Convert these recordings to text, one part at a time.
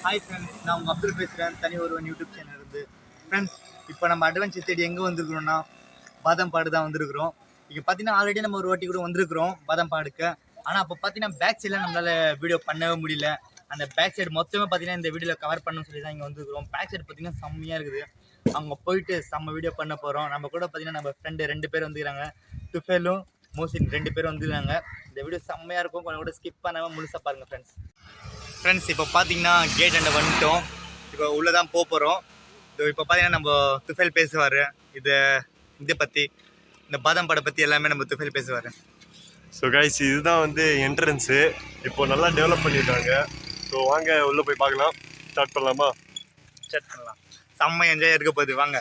Hi friends, நான் உங்கள் அப்துல் பேசுகிறேன். தனி ஒருவன் யூடியூப் சேனல் இருந்து. ஃப்ரெண்ட்ஸ், இப்போ நம்ம அட்வென்ச்சர் தேடி எங்கே வந்திருக்கிறோம்னா பாதம்பாடு தான் வந்திருக்கிறோம். இங்கே பார்த்தீங்கன்னா ஆல்ரெடி நம்ம ஒரு வாட்டி கூட வந்திருக்கிறோம் பாதம்பாடுக்கு. ஆனால் அப்போ பார்த்தீங்கன்னா பேக் சைடில் நம்மளால் வீடியோ பண்ணவே முடியல. அந்த பேக் சைடு மொத்தமே பார்த்தீங்கன்னா இந்த வீடியோவில் கவர் பண்ணணும்னு சொல்லி தான் இங்கே வந்திருக்கிறோம். பேக் சைடு பார்த்தீங்கன்னா செம்மையாக இருக்குது. அங்கே போயிட்டு செம்ம வீடியோ பண்ண போகிறோம். நம்ம கூட பார்த்தீங்கன்னா நம்ம ஃப்ரெண்டு 2 பேர் வந்துக்கிறாங்க. துஃபேலும் மோசின் 2 பேரும் வந்துக்கிறாங்க. இந்த வீடியோ செம்மையாக இருக்கும். கொஞ்சம் கூட ஸ்கிப் பண்ணாமல் முழுசாக பாருங்கள் ஃப்ரெண்ட்ஸ். இப்போ பார்த்தீங்கன்னா கேட் அண்டை வந்துட்டோம். இப்போ உள்ளே தான் போகிறோம். இப்போ பார்த்தீங்கன்னா நம்ம துஃபேல் பேசுவார். இதை பற்றி, இந்த பாதம்பாடை பற்றி எல்லாமே நம்ம துஃபேல் பேசுவார். ஸோ கைஸ், இதுதான் வந்து என்ட்ரன்ஸு. இப்போ நல்லா டெவலப் பண்ணியிருக்காங்க. ஸோ வாங்க உள்ளே போய் பார்க்கலாம். ஸ்டார்ட் பண்ணலாம். செம்ம என்ஜாய் இருக்க போகுது, வாங்க.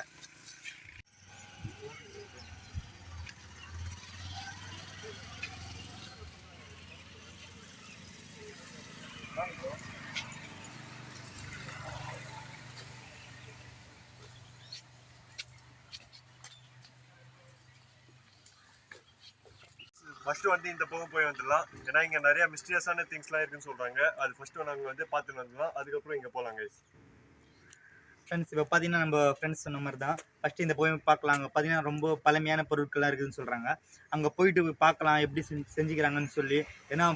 ஃபர்ஸ்ட் வந்து இந்த பக்கம் போய் வந்துடலாம். ஏன்னா இங்கே நிறைய மிஸ்டீரியஸான திங்ஸ்லாம் இருக்குன்னு சொல்கிறாங்க. அது ஃபர்ஸ்ட்டு நாங்கள் வந்து பார்த்துட்டு வந்துடலாம். அதுக்கப்புறம் இங்கே போகலாம் கைஸ். ஃப்ரெண்ட்ஸ், இப்போ பார்த்தீங்கன்னா நம்ம ஃப்ரெண்ட்ஸ் சொன்ன மாதிரி தான் ஃபஸ்ட்டு இந்த போய் பார்க்கலாம். அங்கே பார்த்தீங்கன்னா ரொம்ப பழமையான பொருட்கள்லாம் இருக்குதுன்னு சொல்கிறாங்க. அங்கே போயிட்டு பார்க்கலாம் எப்படி செஞ்சுக்கிறாங்கன்னு சொல்லி. ஏன்னா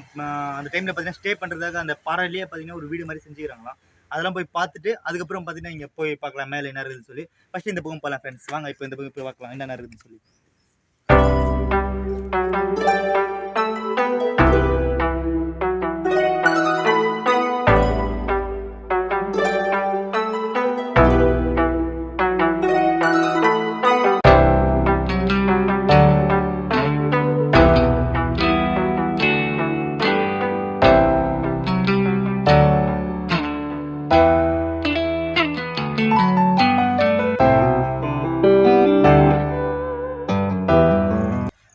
அந்த டைமில் பார்த்தீங்கன்னா ஸ்டே பண்ணுறதுக்காக அந்த பாறையிலேயே பார்த்தீங்கன்னா ஒரு வீடு மாதிரி செஞ்சுக்கிறாங்களாம். அதெல்லாம் போய் பார்த்துட்டு அதுக்கப்புறம் பார்த்தீங்கன்னா இங்கே போய் பார்க்கலாம் மேலே என்ன இருக்குதுன்னு சொல்லி. ஃபஸ்ட்டு இந்த பக்கம் போகலாம் ஃப்ரெண்ட்ஸ், வாங்க. இப்போ இந்த பக்கம் போய் பார்க்கலாம் என்னென்ன இருக்குதுன்னு சொல்லி.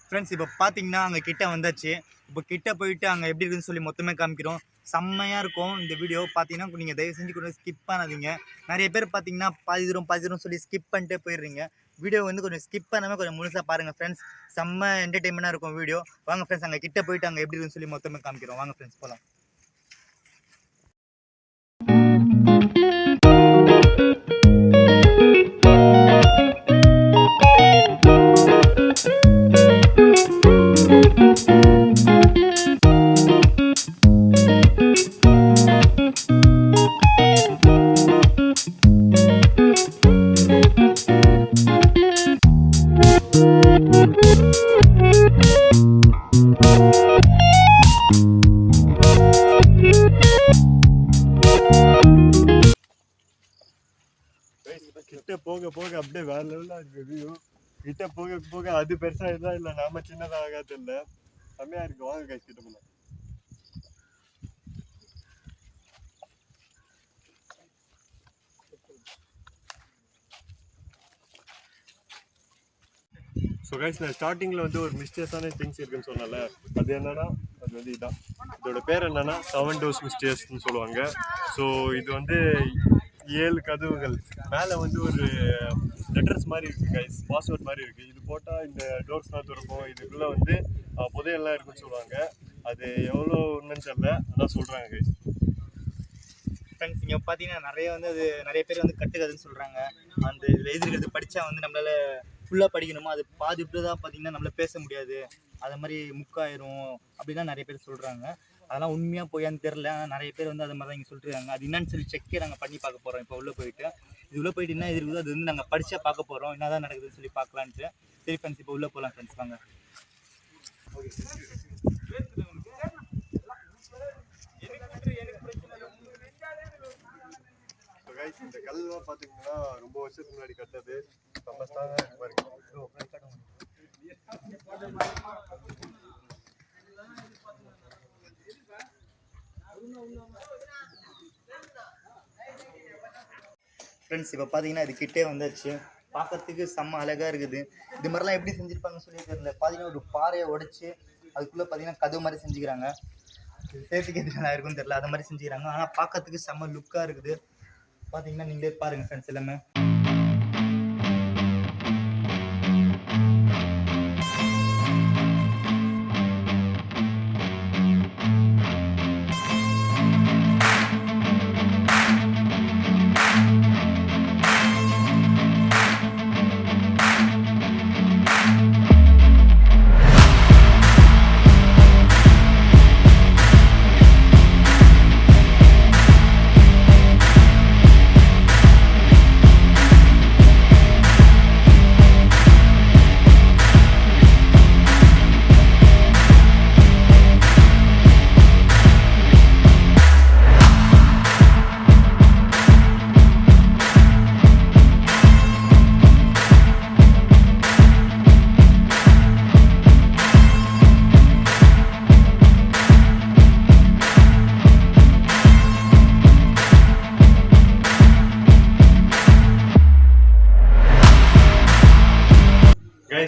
ஃப்ரெண்ட்ஸ், இப்போ பார்த்தீங்கன்னா அங்கே கிட்ட வந்தாச்சு. இப்போ கிட்ட போயிட்டு அங்கே எப்படி இருக்குன்னு சொல்லி மொத்தமே காமிக்கிறோம். செம்மையாக இருக்கும் இந்த வீடியோ. பார்த்தீங்கன்னா நீங்கள் தயவு செஞ்சு கூட ஸ்கிப் பண்ணாதீங்க. நிறைய பேர் பார்த்தீங்கன்னா பாதி தூரம் சொல்லி ஸ்கிப் பண்ணிட்டே போயிடுறீங்க. வீடியோ வந்து கொஞ்சம் ஸ்கிப் பண்ணாமல் கொஞ்சம் முழுசாக பாருங்கள் ஃப்ரெண்ட்ஸ். செம்ம என்டர்டெயின்மெண்ட்டாக இருக்கும் வீடியோ. வாங்க ஃப்ரெண்ட்ஸ், அங்கே கிட்ட போயிட்டு அங்கே எப்படி இருக்குன்னு சொல்லி மொத்தமே காமிக்கிறோம். வாங்க ஃப்ரெண்ட்ஸ், போகலாம். கிட்ட போக போக அப்படியே வேற லெவலில் இருக்கு வியூ. கிட்ட போக போக அது பெருசாக இருந்தால் இல்லை நாம சின்னதாக ஆகாது இல்லை. செம்மையாக இருக்கு. வாங்க கைஸ், கிட்ட போகலாம். ஸோ கைஸ், நான் ஸ்டார்டிங்கில் வந்து ஒரு மிஸ்டேக்ஸான திங்ஸ் இருக்குன்னு சொன்னால, அது என்னன்னா அது வந்து இதான். இதோட பேர் என்னன்னா 7 doors மிஸ்டேக்ஸ்ன்னு சொல்லுவாங்க. ஸோ இது வந்து 7 கதவுகள். மேலே வந்து ஒரு லெட்டர்ஸ் மாதிரி இருக்குது கைஸ், பாஸ்வேர்ட் மாதிரி இருக்குது. இது போட்டால் இந்த டோர்ஸ்லாம் திறக்கும். இதுக்குள்ளே வந்து புதையெல்லாம் இருக்குன்னு சொல்லுவாங்க. அது எவ்வளோ உண்மைன்னு தெரியல, அதான் சொல்கிறாங்க கைஸ். ஃப்ரெண்ட்ஸ், இங்கே பார்த்தீங்கன்னா நிறைய பேர் வந்து கட்டுக்கதுன்னு சொல்கிறாங்க. அந்த இதில் எழுதிருக்கிறது படித்தா வந்து நம்மளால் ஃபுல்லாக படிக்கணுமா, அது பாதி விட்டு தான் பார்த்தீங்கன்னா நம்மளால் பேச முடியாது, அது மாதிரி முக்காயிரும் அப்படிலாம் நிறைய பேர் சொல்கிறாங்க. அதெல்லாம் உண்மையாக போயான்னு தெரில. ஆனால் நிறைய பேர் வந்து அது மாதிரி தான் இங்கே சொல்லிட்டுருக்காங்க. அது என்னன்னு சொல்லி செக்கே நாங்கள் பண்ணி பார்க்க போகிறோம். இப்போ உள்ளே போயிட்டு என்ன இருக்குதோ அது வந்து நாங்கள் படித்தா பார்க்க போகிறோம். என்ன தான் நடக்குதுன்னு சொல்லி பார்க்கலான்ட்டு. சரி ஃப்ரெண்ட்ஸ், இப்போ உள்ளே போகலாம் ஃப்ரெண்ட்ஸ், வாங்க. இந்த கல்லாம் பார்த்தீங்கன்னா ரொம்ப வருஷத்துக்கு முன்னாடி கட்டது. ரொம்ப ஸ்ட்ராங்காக பாருங்க. ஃப்ரெண்ட்ஸ், இப்போ பார்த்தீங்கன்னா இது கிட்டே வந்தாச்சு. பார்க்கறதுக்கு செம்ம அழகாக இருக்குது. இது மாதிரிலாம் எப்படி செஞ்சுருப்பாங்கன்னு சொல்லி தெரியல. பார்த்தீங்கன்னா ஒரு பாறையை உடைச்சி அதுக்குள்ளே பார்த்தீங்கன்னா கதவு மாதிரி செஞ்சுக்கிறாங்க. சேஃப்டிக்கு எதுனா இருக்குன்னு தெரியல, அது மாதிரி செஞ்சுக்கிறாங்க. ஆனால் பார்க்கறதுக்கு செம்ம லுக்காக இருக்குது. பார்த்தீங்கன்னா நீங்களே பாருங்கள் ஃப்ரெண்ட்ஸ் எல்லாமே.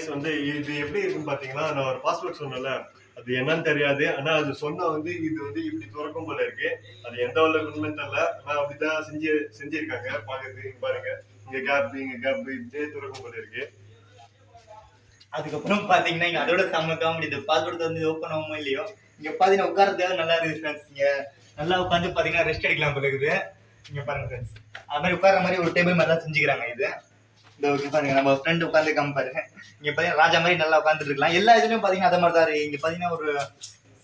கைஸ் வந்து இது எப்படி இருக்குன்னு பார்த்தீங்கன்னா, நான் ஒரு பாஸ்வேர்ட் சொன்னேன்ல, அது என்னன்னு தெரியாது. ஆனா அது சொன்னா வந்து இது வந்து இப்படி திறக்கும் போல இருக்கு. அது எந்த அளவுக்கு உண்மைன்னு தெரியல. ஆனா அப்படிதான் செஞ்சிருக்காங்க. பாக்குறதுக்கு பாருங்க. இங்க கேப் இப்படியே திறக்கும் போல இருக்கு. அதுக்கப்புறம் பாத்தீங்கன்னா இங்க அதோட செம்ம காமெடி. இந்த பாஸ்போர்ட் வந்து ஓப்பன் ஆகுமோ இல்லையோ, இங்க பாத்தீங்கன்னா உட்காரதுக்காக நல்லா இருக்குது ஃப்ரெண்ட்ஸ். இங்க நல்லா உட்காந்து பாத்தீங்கன்னா ரெஸ்ட் எடுக்கலாம் போல இருக்குது. இங்க பாருங்க ஃப்ரெண்ட்ஸ், அது மாதிரி உட்கார மாதிரி ஒரு டேபிள் மாதிரி தான் செஞ்சுக்கிறாங்க. இது இந்த பாருங்க, நம்ம ஃப்ரெண்ட் உட்காந்து காமிப்பாரு. இங்க பாத்தீங்கன்னா ராஜா மாதிரி நல்லா உட்காந்துட்டு இருக்கலாம். எல்லா இதுலயும் பாத்தீங்கன்னா அதே மாதிரி தான் இருக்கு. இங்க பாத்தீங்கன்னா ஒரு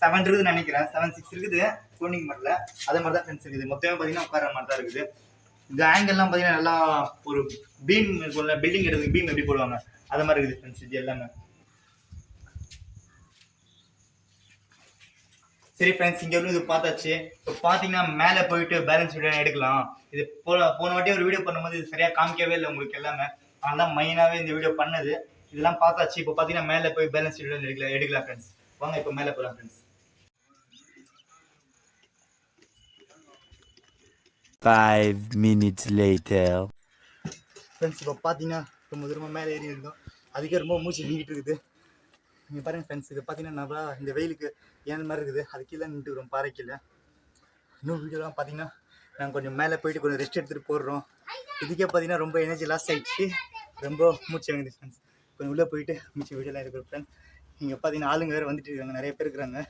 7 இருக்குதுன்னு நினைக்கிறேன். 7, 6 இருக்குது கோனிங் மட்டும். அதே மாதிரி தான் ஃப்ரெண்ட்ஸ் இருக்குது. மொத்தமே பாத்தீங்கன்னா உட்கார மாதிரி தான் இருக்குது. இந்த ஆங்கிள்லாம் பாத்தீங்கன்னா நல்லா ஒரு பீம் இருக்கும்ல, பில்டிங் எடுத்து பீம் எப்படி போடுவாங்க அது மாதிரி இருக்குது ஃப்ரெண்ட்ஸ் இது எல்லாமே. சரி ஃப்ரெண்ட்ஸ், இங்க வந்து இது பார்த்தாச்சு. இப்போ பார்த்தீங்கன்னா மேலே போயிட்டு பேலன்ஸ் வீடியோ எடுக்கலாம். இது போன வாட்டி ஒரு வீடியோ பண்ணும்போது இது சரியாக காமிக்கவே இல்லை உங்களுக்கு எல்லாமே. அதெல்லாம் மெயினாகவே இந்த வீடியோ பண்ணது. இதெல்லாம் பார்த்தாச்சு. இப்போ பார்த்தீங்கன்னா மேலே போய் பேலன்ஸ் வீடியோ எடுக்கலாம் ஃப்ரெண்ட்ஸ். வாங்க இப்போ மேலே போகலாம் ஃப்ரெண்ட்ஸ். 5 minutes later. ஃப்ரெண்ட்ஸ் இப்போ பார்த்தீங்கன்னா ரொம்ப தூரமாக மேலே ஏறி இருந்தோம். அதுக்கே ரொம்ப மூச்சு வீங்கிட்டு இருக்குது. நீங்கள் பாருங்கள் ஃப்ரெண்ட்ஸ், இது பார்த்தீங்கன்னா நல்லா இந்த வெயிலுக்கு ஏன் மாதிரி இருக்குது. அது கீழே நின்றுக்கிறோம், பாறைக்கீழே. இன்னும் வீடியோலாம் பார்த்தீங்கன்னா நாங்கள் கொஞ்சம் மேலே போயிட்டு கொஞ்சம் ரெஸ்ட் எடுத்துகிட்டு போடுறோம். இதுக்கே பார்த்தீங்கன்னா ரொம்ப எனர்ஜி லாஸ் ஆகிடுச்சு, ரொம்ப மூச்சு வாங்குது ஃப்ரெண்ட்ஸ். கொஞ்சம் உள்ளே போயிட்டு மிச்சம் வீடியோலாம் இருக்கிற ஃப்ரெண்ட்ஸ். இங்கே பார்த்தீங்கன்னா ஆளுங்க வேறு வந்துட்டு இருக்காங்க, நிறைய பேர் இருக்கிறாங்க.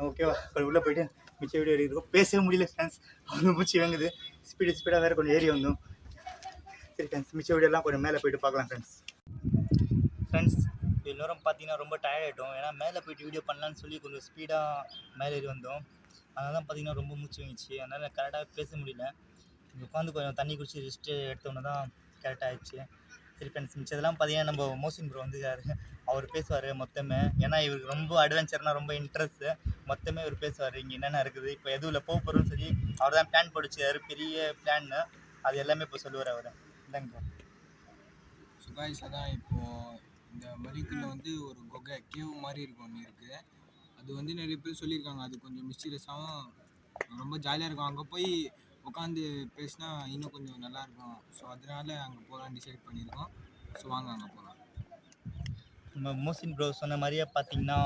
ஓகேவா, கொஞ்சம் உள்ளே போயிட்டு மிச்சம் வீடியோ எடுக்கிறோம். பேசவே முடியல ஃப்ரெண்ட்ஸ், அவங்க மூச்சு வாங்குது. ஸ்பீடாக வேறு கொஞ்சம் ஏறி வந்தோம். சரி ஃப்ரெண்ட்ஸ், மிச்ச வீடியோலாம் கொஞ்சம் மேலே போயிட்டு பார்க்கலாம் ஃப்ரெண்ட்ஸ். எல்லோரும் பார்த்தீங்கன்னா ரொம்ப டயர்ட் ஆகிட்டோம். ஏன்னா மேலே போயிட்டு வீடியோ பண்ணலான்னு சொல்லி கொஞ்சம் ஸ்பீடாக மேலே ஏறி வந்தோம். அதனால தான் பார்த்தீங்கன்னா ரொம்ப மூச்சு வாங்கிச்சு. அதனால் கரெக்டாக பேச முடியல. இங்கே உட்காந்து கொஞ்சம் தண்ணி குடிச்சு ரெஸ்ட்டு எடுத்தோன்னே தான் கரெக்டாக ஆகிடுச்சு. சரி ஃப்ரெண்ட்ஸ், மிச்சதெல்லாம் பார்த்தீங்கன்னா நம்ம மோசின் ப்ரோ வந்துருக்காரு. அவர் பேசுவார் மொத்தமே. ஏன்னா இவருக்கு ரொம்ப அட்வென்ச்சர்னால் ரொம்ப இன்ட்ரெஸ்ட்டு. மொத்தமே இவர் பேசுவார். இங்கே என்னென்ன இருக்குது, இப்போ எதுவும் போக போகிறோன்னு சொல்லி அவர் தான் பிளான் போட்டுச்சார், பெரிய பிளான்னு. அது எல்லாமே இப்போ சொல்லுவார் அவர். இல்லைங்க சுகாய்ஸ், அதான் இப்போது இந்த மலைக்குள்ளே வந்து ஒரு குகை கேவ் மாதிரி இருக்கும் ஒன்று இருக்குது. அது வந்து நிறைய பேர் சொல்லியிருக்காங்க அது கொஞ்சம் மிஸ்டீரியஸாகவும் ரொம்ப ஜாலியாக இருக்கும். அங்கே போய் உட்காந்து பேசினா இன்னும் கொஞ்சம் நல்லாயிருக்கும். ஸோ அதனால அங்கே போகலான்னு டிசைட் பண்ணியிருக்கோம். ஸோ வாங்க அங்கே போகலாம். நம்ம மோசின் ப்ரோ சொன்ன மாதிரியே பார்த்தீங்கன்னா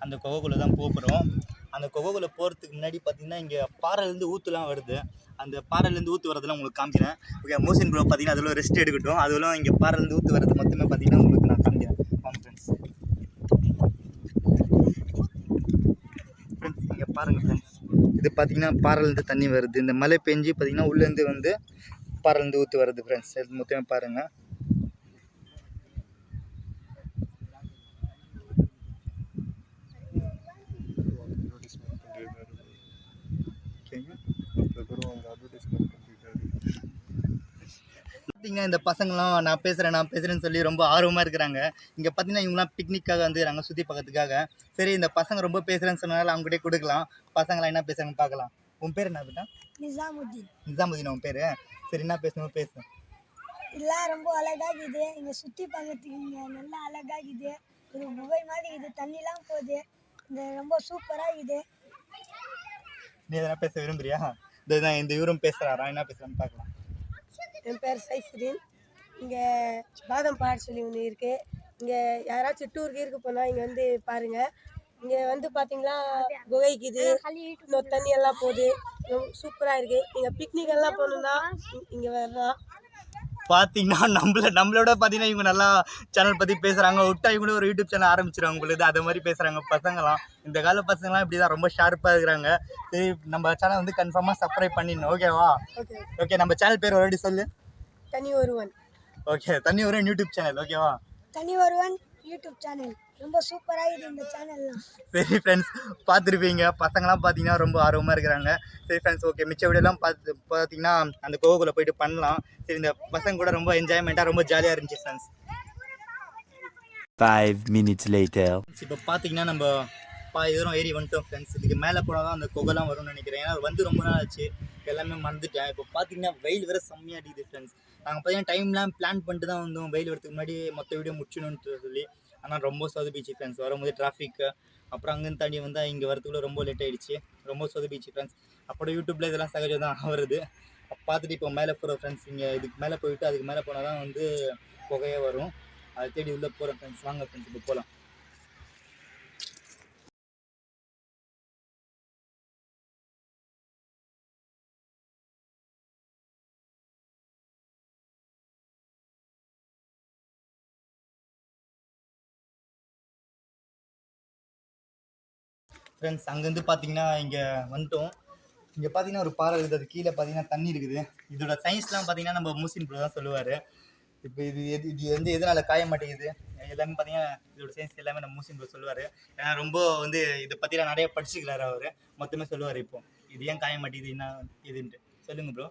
அந்த குகைக்குள்ளே தான் போக போகிறோம். அந்த குகைக்குள்ளே போகிறதுக்கு முன்னாடி பார்த்தீங்கன்னா இங்கே பாறையிலேருந்து ஊற்றுலாம் வருது. அந்த பாறையிலேருந்து ஊற்று வரதெல்லாம் உங்களுக்கு காமிக்கிறேன். ஓகே, மோசின் ப்ரோ பார்த்தீங்கன்னா அதில் ரெஸ்ட் எடுக்கட்டும். அதுவும் இங்கே பாறையிலேருந்து ஊற்று வரது மொத்தமே பார்த்தீங்கன்னா உங்களுக்கு நான் காமிக்கிறேன். ஃப்ரெண்ட்ஸ் இங்கே பாருங்கள் ஃப்ரெண்ட்ஸ், இது பார்த்தீங்கன்னா பாறையிலேருந்து தண்ணி வருது. இந்த மழை பெஞ்சு பார்த்தீங்கன்னா உள்ளேருந்து வந்து பாறையிலேருந்து ஊற்று வருது ஃப்ரெண்ட்ஸ். இது மொத்தமே பாருங்கள். பார்த்தீங்கன்னா இந்த பசங்களாம் நான் பேசுகிறேன்னு சொல்லி ரொம்ப ஆர்வமாக இருக்கிறாங்க. இங்கே பார்த்தீங்கன்னா இவங்களாம் பிக்னிக்காக வந்துக்கிறாங்க, சுற்றி பார்க்கறதுக்காக. சரி, இந்த பசங்க ரொம்ப பேசுகிறேன்னு சொன்னாலும் அவங்ககிட்டே கொடுக்கலாம். பசங்களாம் என்ன பேசுகிறாங்கன்னு பார்க்கலாம். உன் பேர் என்ன பேட்டா? நிசாமுதீன் உன் பேர்? சரி, என்ன பேசணும் பேசு. இதெல்லாம் ரொம்ப அழகாகுது. இங்கே சுற்றி பார்க்கறதுக்கு இங்கே நல்லா அழகாகுது. ஒரு குகை மாதிரி இது, தண்ணிலாம் போகுது. இந்த ரொம்ப சூப்பராக இருக்குது. நீ எதனா பேச விரும்புறியா? இந்த இவரும் பேசுகிறாரா, என்ன பேசுகிறான்னு பார்க்கலாம். என் பேர் சைஃபுதீன். இங்கே பாதம் பாடு சொல்லி ஒன்று இருக்குது. இங்கே யாராச்சும் டூருக்கு இருக்க போனால் இங்கே வந்து பாருங்கள். இங்கே வந்து பார்த்தீங்களா குகைக்குது, இன்னும் தண்ணி எல்லாம் போகுது. ரொம்ப சூப்பராக இருக்குது. நீங்கள் பிக்னிக் எல்லாம் போகணுன்னா இங்கே வரலாம். பார்த்தீங்கன்னா நம்மளோட பார்த்தீங்கன்னா இவங்க நல்லா சேனல் பற்றி பேசுகிறாங்க. விட்டா இவங்களும் ஒரு யூடியூப் சேனல் ஆரம்பிச்சிருவாங்க உங்களுக்கு. அது மாதிரி பேசுகிறாங்க பசங்களாம். இந்த கால பசங்களாம் இப்படி தான் ரொம்ப ஷார்ப்பாக இருக்கிறாங்க. சரி, நம்ம சேனல் வந்து கன்ஃபார்மாக சப்ஸ்கிரைப் பண்ணிடணும். ஓகேவா? ஓகே, நம்ம சேனல் பேர் ஆல்ரெடி சொல்லு. தனி ஒருவன். ஓகே, தனி ஒருவன் யூடியூப் சேனல். ஓகேவா? தனி ஒருவன் யூடியூப் சேனல் ரொம்ப சூப்பராக இது இந்த சேனல்லாம். சரி ஃப்ரெண்ட்ஸ், பார்த்துருப்பீங்க பசங்களாம் பார்த்தீங்கன்னா ரொம்ப ஆர்வமாக இருக்கிறாங்க. சரி ஃப்ரெண்ட்ஸ், ஓகே, மிச்ச வீடியோலாம் பார்த்தீங்கன்னா அந்த கோகுல போயிட்டு பண்ணலாம். சரி, இந்த பசங்க கூட ரொம்ப என்ஜாய்மெண்ட்டாக ரொம்ப ஜாலியாக இருந்துச்சு ஃப்ரெண்ட்ஸ். 5 minutes later. இப்போ பார்த்தீங்கன்னா நம்ம இதெல்லாம் ஏறி வந்துட்டோம் ஃப்ரெண்ட்ஸ். இதுக்கு மேலே போனால் தான் அந்த குகைலாம் வரும்னு நினைக்கிறேன். ஏன்னா வந்து ரொம்ப நாள் ஆச்சு, எல்லாமே மறந்துட்டேன். இப்போ பார்த்தீங்கன்னா வெயில் வேறு செம்மையாக அடிக்குது ஃப்ரெண்ட்ஸ். நாங்கள் பார்த்தீங்கன்னா டைம்லாம் பிளான் பண்ணிட்டு தான் வந்தோம், வெயில் வரதுக்கு முன்னாடி மொத்த வீடியோ முடிச்சணுன்ட்டு சொல்லி. ஆனால் ரொம்ப சொதப்பிச்சு ஃப்ரெண்ட்ஸ். வரும்போது டிராஃபிக்கு, அப்புறம் அங்கேருந்து தாண்டி வந்தால் இங்கே வரதுக்குள்ளே ரொம்ப லேட் ஆகிடுச்சு. ரொம்ப சொதப்பிச்சு ஃப்ரெண்ட்ஸ். அப்புறம் யூடியூப்பில் இதெல்லாம் சகஜம் தான் வருது. பார்த்துட்டு இப்போ மேலே போகிறோம் ஃப்ரெண்ட்ஸ். இங்கே இதுக்கு மேலே போயிட்டு அதுக்கு மேலே போனால் தான் வந்து புகையே வரும். அதை தேடி உள்ளே போகிறோம் ஃப்ரெண்ட்ஸ். வாங்க ஃப்ரெண்ட்ஸ் இப்போ போகலாம். ஃப்ரெண்ட்ஸ் அங்கேருந்து பார்த்தீங்கன்னா இங்கே வந்துட்டோம். இங்கே பார்த்தீங்கன்னா ஒரு பாறை இருக்குது, அது கீழே பார்த்தீங்கன்னா தண்ணி இருக்குது. இதோட சயின்ஸ்லாம் பார்த்தீங்கன்னா நம்ம மூசின் ப்ரோ தான் சொல்லுவார். இப்போ இது வந்து எதனால் காய மாட்டேங்குது எல்லாமே பார்த்தீங்கன்னா இதோட சயின்ஸ் எல்லாமே நம்ம மூசின் ப்ரோ சொல்லுவார். ஏன்னா ரொம்ப வந்து இதை பற்றிலாம் நிறைய படிச்சுக்கிறாரு அவர். மொத்தமே சொல்லுவார். இப்போ இது ஏன் காய மாட்டேங்குது என்ன இதுன்ட்டு சொல்லுங்கள் ப்ரோ.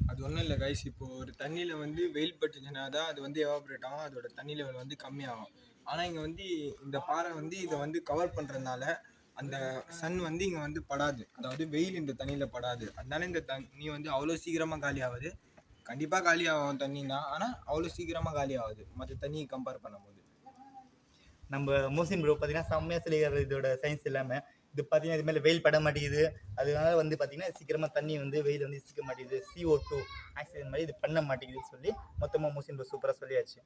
அது ஒன்றும் இல்லை கைஸ், இப்போது ஒரு தண்ணியில் வந்து வெயில் பட்டுச்சுன்னா தான் அது வந்து எவாப்ரேட் ஆகும், அதோட தண்ணி லெவல் வந்து கம்மியாகும். ஆனால் இங்கே வந்து இந்த பாறை வந்து இதை வந்து கவர் பண்ணுறதுனால அந்த சன் வந்து இங்கே வந்து படாது, அதாவது வெயில் இந்த தண்ணியில் படாது. அதனால இந்த தண்ணி வந்து அவ்வளோ சீக்கிரமாக காலி ஆகுது. கண்டிப்பாக காலி ஆகும் தண்ணி தான், ஆனால் அவ்வளோ சீக்கிரமாக காலி ஆகுது மற்ற தண்ணியை கம்பேர் பண்ணும்போது. நம்ம மூசின் ப்ரோ பார்த்தீங்கன்னா செம்மையாக சொல்லிக்கிறாரு இதோட சயின்ஸ் எல்லாமே. இது பார்த்தீங்கன்னா இது மேலே வெயில் பட மாட்டேங்குது, அதனால வந்து பார்த்தீங்கன்னா சீக்கிரமாக தண்ணி வந்து வெயில் வந்து சிக்க மாட்டேங்குது, CO2 ஆக்சிஜன் மாதிரி இது பண்ண மாட்டேங்குதுன்னு சொல்லி மொத்தமாக மூசின் ப்ரோ சூப்பராக சொல்லியாச்சு.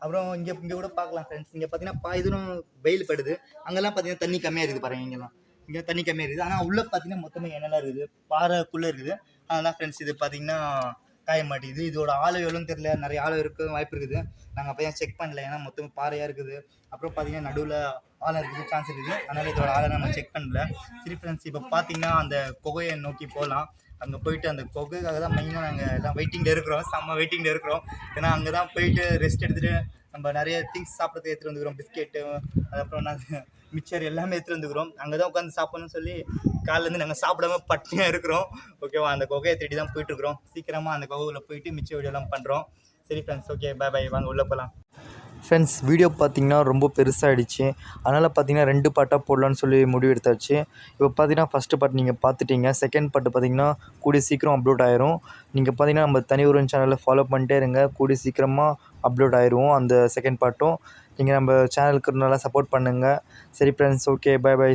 அப்புறம் இங்கே கூட பார்க்கலாம் ஃப்ரெண்ட்ஸ். இங்கே பார்த்தீங்கன்னா இதுவும் வெயில் படுது, அங்கெல்லாம் பார்த்தீங்கன்னா தண்ணி கம்மியாக இருக்குது பாருங்கள். இங்கே தண்ணி கம்மியாக இருக்குது, ஆனால் உள்ளே பார்த்தீங்கன்னா மொத்தமாக எண்ணெலாம் இருக்குது, பாறைக்குள்ளே இருக்குது. அதனால் ஃப்ரெண்ட்ஸ் இது பார்த்தீங்கன்னா காய மாட்டேங்குது. இதோட ஆழம் எவ்வளோன்னு தெரியல, நிறைய ஆழம் இருக்க வாய்ப்பு இருக்குது. நாங்கள் அப்போ செக் பண்ணல, ஏன்னா மொத்தமாக பாறையாக இருக்குது. அப்புறம் பார்த்தீங்கன்னா நடுவில் ஆழம் இருக்குது, சான்ஸ் இருக்குது. அதனால் இதோட ஆழம் நம்ம செக் பண்ணல. சரி ஃப்ரெண்ட்ஸ், இப்போ பார்த்தீங்கன்னா அந்த குகையை நோக்கி போகலாம். அங்கே போயிட்டு அந்த குகைக்காக தான் மெயினாக நாங்கள் எல்லாம் வெயிட்டிங்கில் இருக்கிறோம், செம்ம வெயிட்டிங்கில் இருக்கிறோம். ஏன்னா அங்கே தான் போயிட்டு ரெஸ்ட் எடுத்துகிட்டு நம்ம நிறைய திங்ஸ் சாப்பிட்றதுக்கு எடுத்துகிட்டு வந்துக்கிறோம், பிஸ்கெட்டு, அதுக்கப்புறம் நாங்கள் மிக்சர் எல்லாமே எடுத்துகிட்டு வந்துக்கிறோம். அங்கே தான் உட்காந்து சாப்பிட்ணுன்னு சொல்லி காலையிலேருந்து நாங்கள் சாப்பிடாம பட்டினியாக இருக்கிறோம். ஓகேவா, அந்த குகையை தேடி தான் போயிட்டுருக்குறோம். சீக்கிரமாக அந்த குகையில் போயிட்டு மிச்ச வீடியோலாம் பண்ணுறோம். சரி ஃப்ரெண்ட்ஸ், ஓகே பை பை, வாங்க உள்ளே போகலாம். ஃப்ரெண்ட்ஸ், வீடியோ பார்த்திங்கன்னா ரொம்ப பெருசாகிடுச்சு, அதனால் பார்த்திங்கன்னா 2 பார்ட்டாக போடலான்னு சொல்லி முடிவு எடுத்தாச்சு. இப்போ பார்த்திங்கன்னா ஃபஸ்ட்டு பார்ட் நீங்கள் பார்த்துட்டீங்க, செகண்ட் பார்ட்டு பார்த்திங்கன்னா கூடிய சீக்கிரம் அப்லோட் ஆயிரும். நீங்கள் பார்த்திங்கன்னா நம்ம தனி ஒருவன் சேனலில் ஃபாலோ பண்ணிட்டே இருங்க, கூடிய சீக்கிரமாக அப்லோட் ஆயிடுவோம் அந்த செகண்ட் பார்ட்டும். நீங்கள் நம்ம சேனலுக்கு நல்லா சப்போர்ட் பண்ணுங்கள். சரி ஃப்ரெண்ட்ஸ், ஓகே பை பை.